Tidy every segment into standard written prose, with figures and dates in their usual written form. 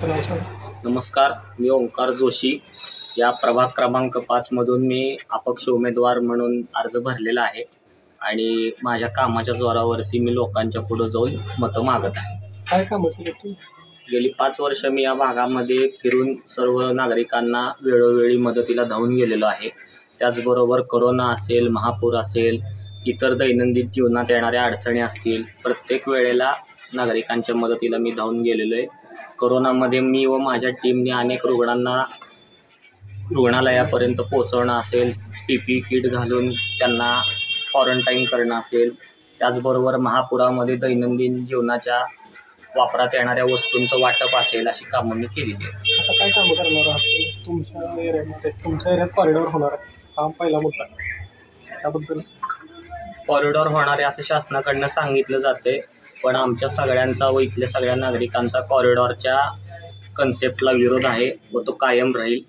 नमस्कार, मी ओंकार जोशी. या प्रभाग क्रमांक 5मधून मी अपक्ष उमेदवार म्हणून अर्ज भरलेला आहे आणि माझ्या कामाच्या जोरावरती मी लोकांच्या पुढे जाऊन मतं मागत आहे. काय काम केलं तू? गेली 5 वर्ष मी या भागामध्ये फिरून सर्व नागरिकांना वेळोवेळी मदतीला धावून गेलेलो आहे. त्याचबरोबर कोरोना असेल, महापूर असेल, इतर दैनंदिन जीवनात येणाऱ्या अडचणी असतील, प्रत्येक वेळेला नागरिकांच्या मदतीला मी धावून गेलेलो आहे. कोरोनामध्ये मी व माझ्या टीमने अनेक रुग्णांना रुग्णालयापर्यंत पोहोचवणं असेल, PPE किट घालून त्यांना क्वारंटाईन करणं असेल, त्याचबरोबर महापुरामध्ये दैनंदिन जीवनाच्या वापरात येणाऱ्या वस्तूंचं वाटप असेल, अशी कामं मी केलेली आहेत. आता काय कामं करणार आहात तुमच्या एरियामध्ये? तुमच्या एरियात कॉरिडॉर होणार आहे, हा पहिला मुद्दा. त्याबद्दल कॉरिडॉर होणार आहे असं शासनाकडनं सांगितलं जाते, पण आमच्या सगळ्यांचा व इथल्या सगळ्या नागरिकांचा कॉरिडॉरच्या कन्सेप्टला विरोध आहे व तो कायम राहील.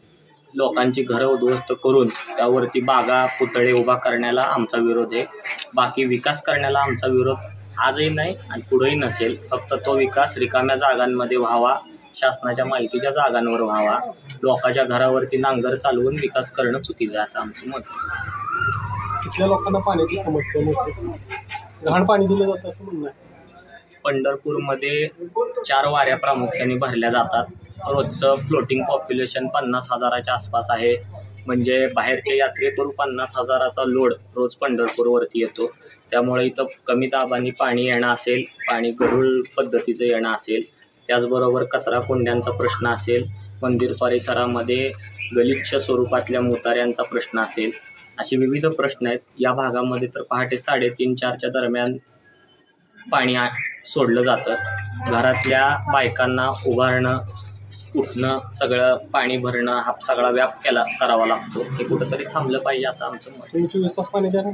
लोकांची घरं उद्ध्वस्त करून त्यावरती बागा, पुतळे उभा करण्याला आमचा विरोध आहे. बाकी विकास करण्याला आमचा विरोध आजही नाही आणि पुढेही नसेल. फक्त तो विकास रिकाम्या जागांमध्ये व्हावा, शासनाच्या माहितीच्या जागांवर व्हावा. लोकांच्या घरावरती नांगर चालवून विकास करणं चुकीचं आहे असं आमचं मत आहे. इथल्या लोकांना पाण्याची समस्या मोठी, घाण पाणी दिलं जातं असं म्हणणं आहे. पंढरपूरमध्ये 4 वाऱ्या प्रामुख्याने भरल्या जातात. रोजचं फ्लोटिंग पॉप्युलेशन 50,000च्या आसपास आहे. म्हणजे बाहेरचे यात्रेकरू 50,000चा लोड रोज पंढरपूरवरती येतो. त्यामुळे इथं कमी दाबाने पाणी येणं असेल, पाणी गढूळ पद्धतीचं येणं असेल, त्याचबरोबर कचरा कुंड्यांचा प्रश्न असेल, मंदिर परिसरामध्ये गलिच्छ स्वरूपातल्या मोताऱ्यांचा प्रश्न असेल, असे विविध प्रश्न आहेत. या भागामध्ये तर पहाटे 3:30-4च्या दरम्यान पाणी सोडलं जातं. घरातल्या बायकांना उभारणं, उठणं, सगळं पाणी भरणं हा सगळा व्याप करावा लागतो. हे कुठंतरी थांबलं पाहिजे असं आमचं मत. 24 तास पाणी द्या ना.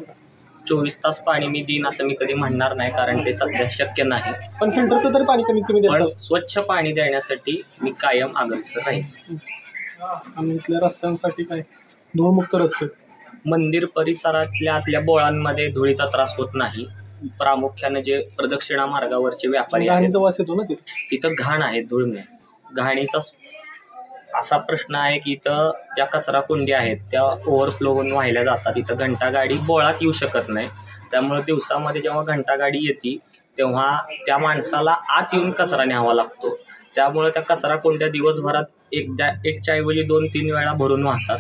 24 तास पाणी मी देईन असं मी कधी म्हणणार नाही, कारण ते सध्या शक्य नाही. पण फिल्टरचं तरी पाणी कमीत कमी पण द्यायचं. स्वच्छ पाणी देण्यासाठी मी कायम अग्रेसर राहील. आणि इथल्या रस्त्यांसाठी काय धूळमुक्त रस्ते? मंदिर परिसरातल्या आतल्या बोळांमध्ये धुळीचा त्रास होत नाही. प्रामुख्याने जे प्रदक्षिणा मार्गावरचे व्यापारी आहेत घाणीचा वास येतो ना तिथं घाण आहे, धूळ नाही. घाणीचा असा प्रश्न आहे की इथं त्या कचरा कुंडी आहेत त्या ओव्हरफ्लो होऊन वाहिल्या जातात. इथं घंटागाडी बोळात येऊ शकत नाही. त्यामुळे दिवसामध्ये जेव्हा घंटागाडी येते तेव्हा त्या माणसाला आत येऊन कचरा न्यावा लागतो. त्यामुळे त्या कचरा कुंड्या दिवसभरात एकच्या ऐवजी 2-3 वेळा भरून वाहतात.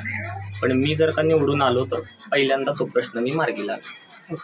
पण मी जर का निवडून आलो तर पहिल्यांदा तो प्रश्न मी मार्गी लागेल.